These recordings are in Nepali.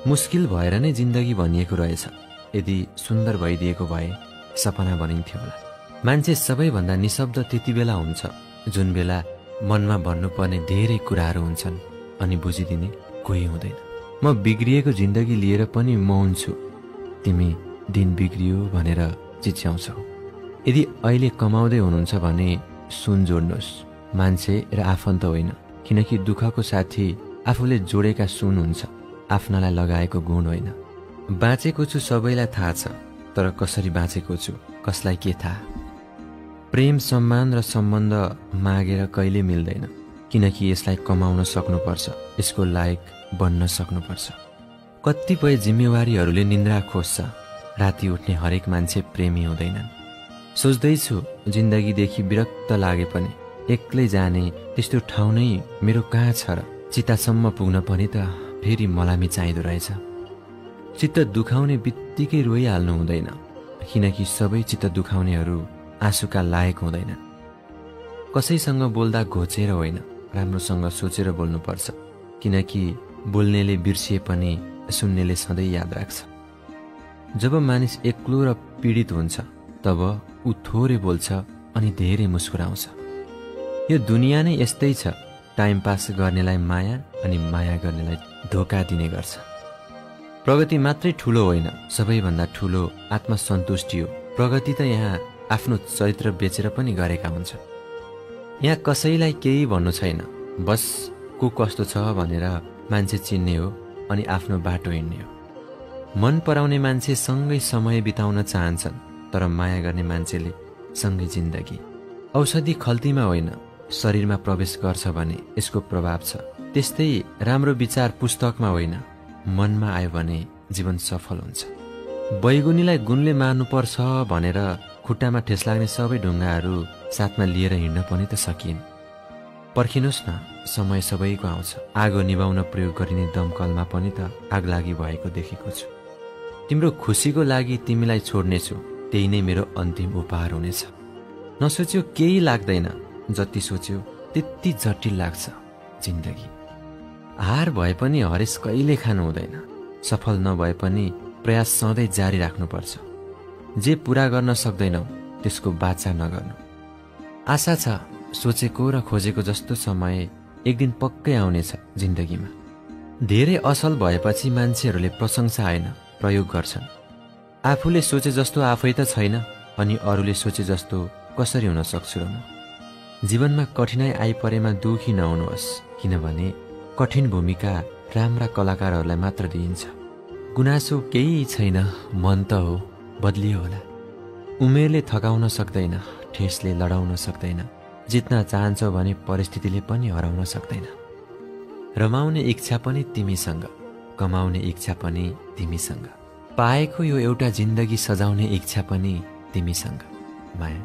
मुस्किल भएर नै जिन्दगी भनिएको रहेछ। यदि सुन्दर भइदिएको भए सपना बनिन्थ्यो होला। मान्छे सबैभन्दा निशब्द त्यति बेला हुन्छ जुन बेला मनमा भन्नुपर्ने धेरै कुराहरू हुन्छन् अनि बुझिदिने कोही हुँदैन। म बिग्रिएको जिन्दगी लिएर पनि मौन छु, तिमी दिन बिग्रियो भनेर चिच्याउँछौ। यदि अहिले कमाउँदै हुनुहुन्छ भने सुन जोड्नुहोस्, मान्छे र आफन्त होइन, किनकि दुःखको साथी आफूले जोडेका सुन हुन्छ, आफ्नालाई लगाएको गुण होइन। बाँचेको छु सबैलाई थाहा छ, तर कसरी बाँचेको छु कसलाई के थाहा। प्रेम सम्मान र सम्बन्ध मागेर कहिले मिल्दैन, किनकि यसलाई कमाउन सक्नुपर्छ, यसको लायक बन्न सक्नुपर्छ। कतिपय जिम्मेवारीहरूले निन्द्रा खोज्छ, राति उठ्ने हरेक मान्छे प्रेमी हुँदैनन्। सोच्दैछु जिन्दगीदेखि विरक्त लागे पनि एक्लै जाने त्यस्तो ठाउँ नै मेरो कहाँ छ र? चितासम्म पुग्न पनि त फेरि मलामी चाहिँदो रहेछ। चित्त दुखाउने बित्तिकै रोइहाल्नु हुँदैन, किनकि सबै चित्त दुखाउनेहरू आँसुका लायक हुँदैनन्। कसैसँग बोल्दा घोचेर होइन, राम्रोसँग सोचेर बोल्नुपर्छ, किनकि बोल्नेले बिर्सिए पनि सुन्नेले सधैँ याद राख्छ। जब मानिस एक्लो र पीडित हुन्छ तब ऊ थोरै बोल्छ अनि धेरै मुस्कुराउँछ। यो दुनिया नै यस्तै छ, टाइम पास गर्नेलाई माया अनि माया गर्नेलाई धोका दिने गर्छ। प्रगति मात्रै ठुलो होइन, सबैभन्दा ठुलो आत्मसन्तुष्टि हो। प्रगति त यहाँ आफ्नो चरित्र बेचेर पनि गरेका हुन्छ। यहाँ कसैलाई केही भन्नु छैन, बस को कस्तो छ भनेर मान्छे चिन्ने हो अनि आफ्नो बाटो हिँड्ने हो। मन पराउने मान्छे सँगै समय बिताउन चाहन्छन्, तर माया गर्ने मान्छेले सँगै जिन्दगी। औषधि खल्तीमा होइन शरीरमा प्रवेश गर्छ भने यसको प्रभाव छ। त्यस्तै राम्रो विचार पुस्तकमा होइन मनमा आयो भने जीवन सफल हुन्छ। बैगुनीलाई गुणले मार्नुपर्छ भनेर खुट्टामा ठेस लाग्ने सबै ढुङ्गाहरू साथमा लिएर हिँड्न पनि त सकिन्। पर्खिनुहोस् न, समय सबैको आउँछ। आगो निभाउन प्रयोग गरिने दमकलमा पनि त आगलागी भएको देखेको छु। तिम्रो खुसीको लागि तिमीलाई छोड्नेछु, त्यही नै मेरो अन्तिम उपहार हुनेछ। नसोच्यो केही लाग्दैन, जति सोच्यो त्यति जटिल लाग्छ जिन्दगी। हार भए पनि हरेस कहिले खानु हुँदैन, सफल नभए पनि प्रयास सधैँ जारी राख्नुपर्छ। जे पूरा गर्न सक्दैनौ त्यसको बाचा नगर्नु। आशा छ सोचेको र खोजेको जस्तो समय एक दिन पक्कै आउनेछ जिन्दगीमा। धेरै असल भएपछि मान्छेहरूले प्रशंसा होइन प्रयोग गर्छन्। आफूले सोचे जस्तो आफै त छैन, अनि अरूले सोचे जस्तो कसरी हुन सक्छु र म? जीवनमा कठिनाई आइपरेमा दुखी नहुनुहोस्, किनभने कठिन भूमिका राम्रा कलाकारहरूलाई मात्र दिइन्छ। गुनासो केही छैन, मन त हो, बदलियो होला। उमेरले थकाउन सक्दैन, ठेसले लडाउन सक्दैन, जित्न चाहन्छौ भने परिस्थितिले पनि हराउन सक्दैन। रमाउने इच्छा पनि तिमीसँग, कमाउने इच्छा पनि तिमीसँग, पाएको यो एउटा जिन्दगी सजाउने इच्छा पनि तिमीसँग। माया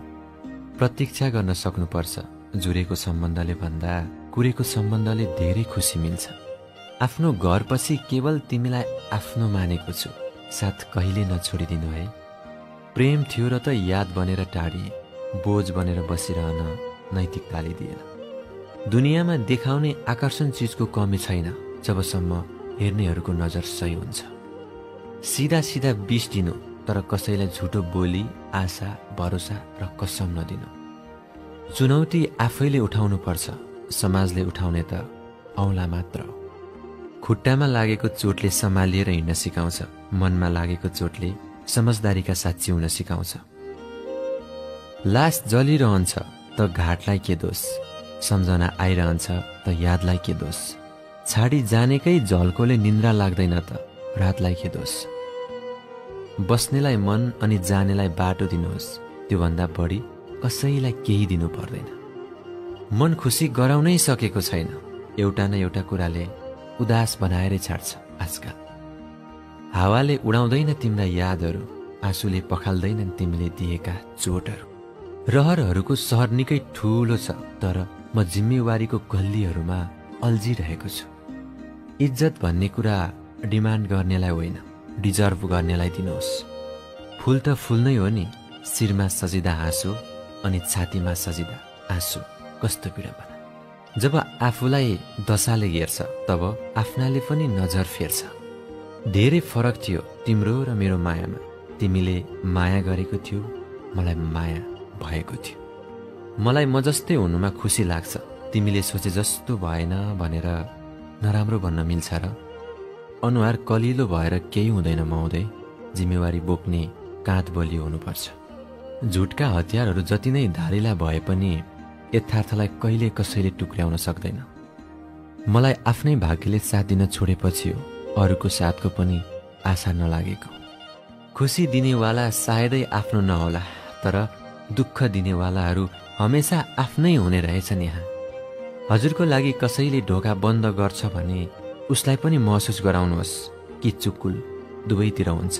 प्रतीक्षा गर्न सक्नुपर्छ, जुरेको सम्बन्धले भन्दा कुरेको सम्बन्धले धेरै खुसी मिल्छ। आफ्नो घरपछि केवल तिमीलाई आफ्नो मानेको छु, साथ कहिले नछोडिदिनु है। प्रेम थियो र त याद बनेर टाढिए, बोझ बनेर बसिरहन नैतिकताले दिएन। दुनियाँमा देखाउने आकर्षण चिजको कमी छैन, जबसम्म हेर्नेहरूको नजर सही हुन्छ। सिधा सिधा विष दिनु, तर कसैलाई झुटो बोली आशा भरोसा र कसम नदिनु। चुनौती आफैले उठाउनु पर्छ, समाजले उठाउने त औँला मात्र हो। खुट्टामा लागेको चोटले सम्हालिएर हिँड्न सिकाउँछ, मनमा लागेको चोटले समझदारीका साक्षी हुन सिकाउँछ। लास जलिरहन्छ त घाटलाई के दोष, सम्झना आइरहन्छ त यादलाई के दोष। छाडी जानेकै झल्कोले निन्द्रा लाग्दैन त रातलाई के दोष। बस्नेलाई मन अनि जानेलाई बाटो दिनुहोस्, त्योभन्दा बढी कसैलाई केही दिनु पर्दैन। मन खुसी गराउनै सकेको छैन, एउटा न एउटा कुराले उदास बनाएरै छाड्छ आजकल। हावाले उडाउँदैन तिम्रा यादहरू, आँसुले पखाल्दैनन् तिमीले दिएका चोटहरू। रहरहरूको सहर निकै ठुलो छ, तर म जिम्मेवारीको गल्लीहरूमा अल्झिरहेको छु। इज्जत भन्ने कुरा डिमान्ड गर्नेलाई होइन, डिजर्भ गर्नेलाई दिनुहोस्। फुल त फुल नै हो नि, शिरमा सजिदा हाँसो अनि छातीमा सजिदा आँसु, कस्तो विडम्बना। जब आफूलाई दशाले घेर्छ तब आफ्नाले पनि नजर फेर्छ। धेरै फरक थियो तिम्रो र मेरो मायामा। तिमीले माया गरेको थियो, मलाई माया भएको थियो। मलाई म जस्तै हुनुमा खुसी लाग्छ, तिमीले सोचे जस्तो भएन भनेर नराम्रो भन्न मिल्छ र? अनुहार कलिलो भएर केही हुँदैन महोदय, जिम्मेवारी बोक्ने काँध बलियो हुनुपर्छ। झुटका हतियारहरू जति नै धारिला भए पनि यथार्थलाई कहिले कसैले टुक्र्याउन सक्दैन। मलाई आफ्नै भाग्यले साथ दिन छोडेपछि हो अरूको साथको पनि आशा नलागेको। खुसी दिनेवाला सायदै आफ्नो नहोला, तर दुःख दिनेवालाहरू हमेसा आफ्नै हुने रहेछन् यहाँ। हजुरको लागि कसैले ढोका बन्द गर्छ भने उसलाई पनि महसुस गराउनुहोस् कि चुकुल दुवैतिर हुन्छ।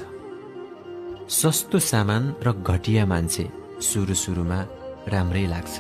सस्तो सामान र घटिया मान्छे सुरुमा राम्रै लाग्छ,